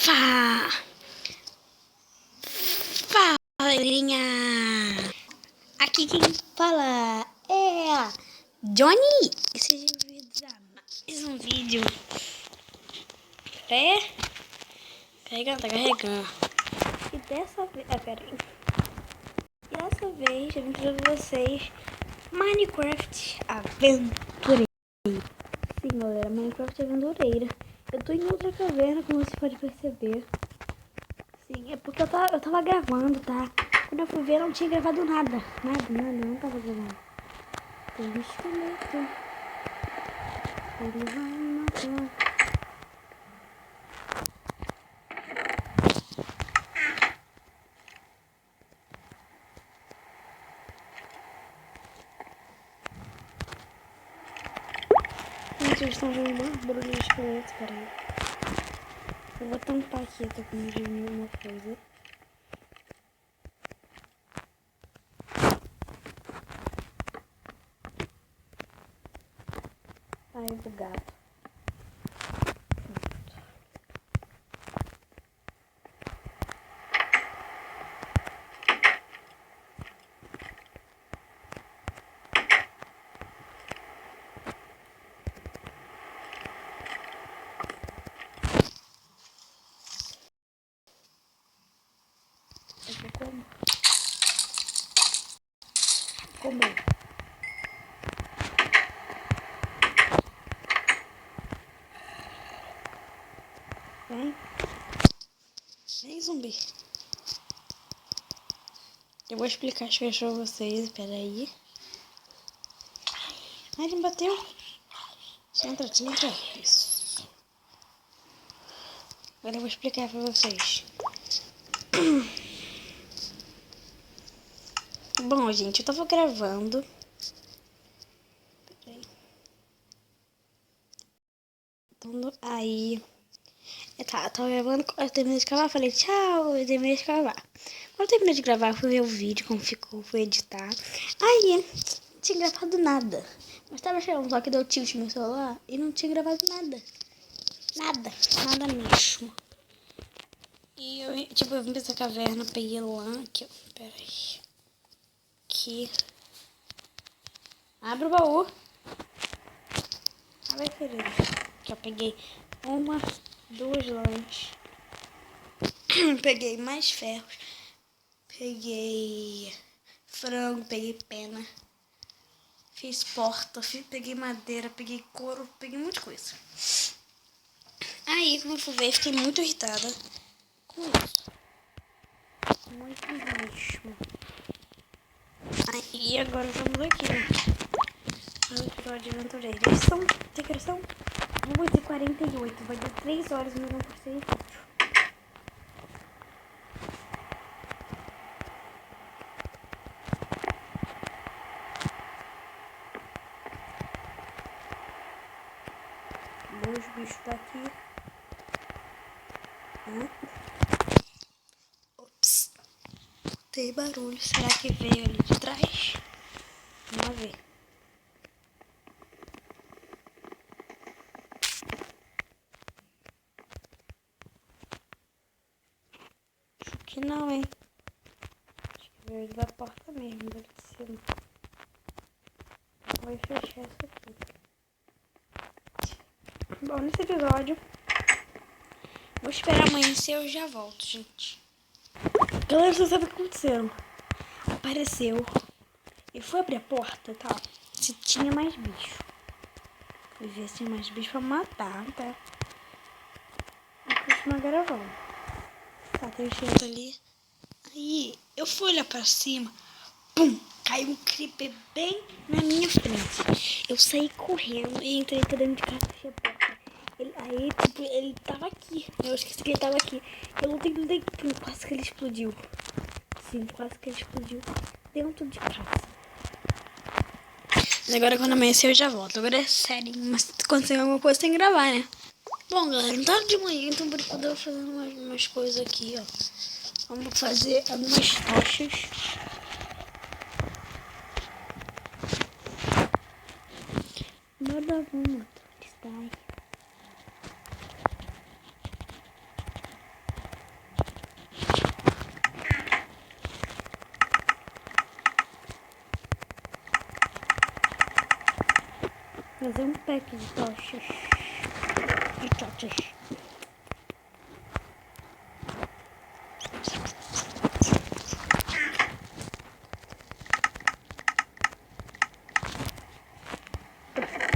Fá! Fala, galerinha! Aqui quem fala é a Johnny! E sejam bem-vindos a mais um vídeo. Carregando, tá carregando. E dessa vez... peraí. Dessa vez eu vim trazer pra vocês Minecraft Aventureira. Sim, galera, Minecraft Aventureira. Eu tô em outra caverna, como você pode perceber. Sim, é porque eu tava gravando, tá? Quando eu fui ver, não tinha gravado nada. Nada, não tava gravando. Tem um esqueleto. Ele vai me matar. Gente, eles estão vendo muito barulho de esqueleto, peraí. Eu vou tampar aqui, eu tô com medo de alguma coisa. Ai, do gato. Eu vou comer. Vem, zumbi. Eu vou explicar as coisas pra vocês, peraí. Ai, ele me bateu. Entra. Isso. Agora eu vou explicar pra vocês. Bom, gente, eu tava gravando. Peraí. Aí... eu tava gravando, eu terminei de gravar, falei tchau, eu terminei de gravar. Quando eu terminei de gravar, fui ver o vídeo, como ficou, fui editar. Aí, não tinha gravado nada. Mas tava chegando, só que deu tilt no meu celular e não tinha gravado nada. Nada mesmo. E eu, eu vim pra essa caverna, peguei lã, aqui, ó, peraí. Aqui. Abre o baú. Abre, querido. Aqui, ó, peguei 2 lãs. Peguei mais ferros. Peguei frango, peguei pena. Fiz porta, peguei madeira, peguei couro, peguei muita coisa. Aí, quando eu fui ver, fiquei muito irritada com isso. Muito mesmo. Aí, agora vamos aqui, né? No episódio de aventureiro. Eles são, tem que são 2h48. Vai dar 3 horas e eu não postei vídeo. Os bichos tá aqui. Ops. Tem barulho. Será que veio ali de trás? Vamos ver. Acho que não, hein? Acho que veio da porta mesmo, dali de cima. Vou fechar isso aqui. Bom, nesse episódio, vou esperar amanhecer, eu já volto, gente. Galera, você sabe o que aconteceu? Apareceu. E foi abrir a porta, tá? Se tinha mais bicho. Fui ver se tinha mais bicho pra matar, tá? Vou continuar gravando. Tá, tem cheiro ali. Aí, eu fui olhar pra cima. Pum! Caiu um creeper bem na minha frente. Eu saí correndo e entrei pra dentro de casa e fechei a porta. Aí, tipo, ele tava aqui. Eu esqueci que ele tava aqui. Eu lutei, quase que ele explodiu. Sim, quase que ele explodiu dentro de casa. Agora quando amanhecer eu já volto. Agora é sério, mas se acontecer alguma coisa tem que gravar, né? Bom, galera, não tá de manhã, então por enquanto eu vou fazendo umas coisas aqui, ó. Vamos fazer algumas tochas. Nada vamos. Está aí. trazer um pack de tochas. De tochas.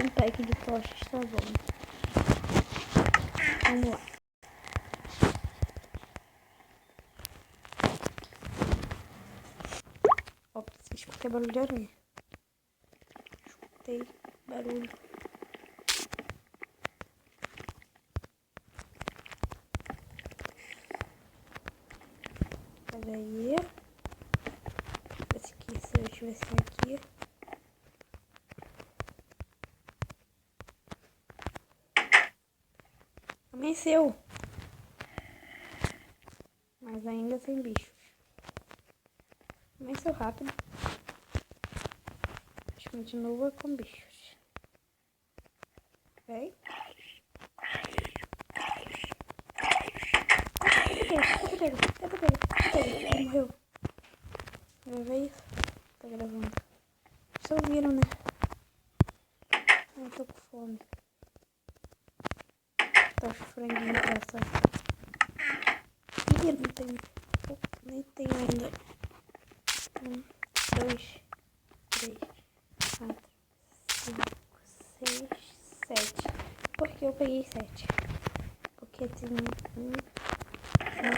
Um pack de tochas, tá bom. Vamos lá. Ó, escutei barulho de aranha. Escutei barulho. Pera aí. Esse aqui, se eu tivesse aqui. Amanheceu. Mas ainda sem bichos. Amanheceu rápido. Acho que continua com bichos. Vem. Cadê ele? Ele morreu. Vai ver isso? Tá gravando. Vocês ouviram, né? Eu tô com fome. Tô franguinho pra assar. Ih, não tem. Nem tem ainda. 1, 2, 3, 4, 5, 6, 7. Por que eu peguei 7? Porque tem uma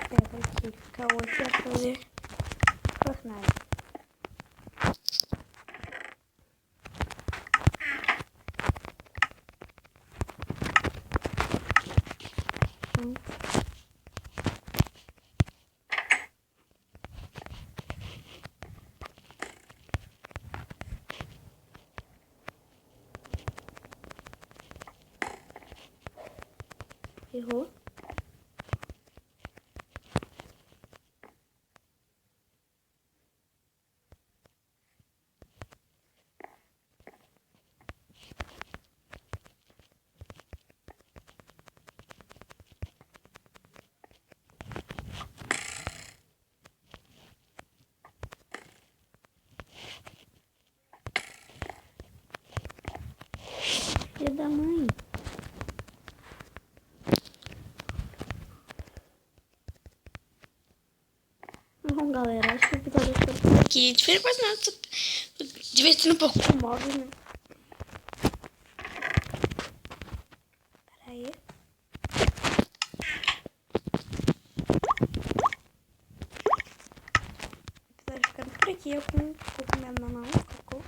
pedra aqui. Fica outra pra fazer fornalha. Errou. Filha da mãe. Bom, galera, acho que o episódio vai ficar por aqui. Diferente quase nada. Tô divertindo um pouco com o móvel, né? Pera aí. O episódio ficando por aqui. Eu com comendo na mão, cocô.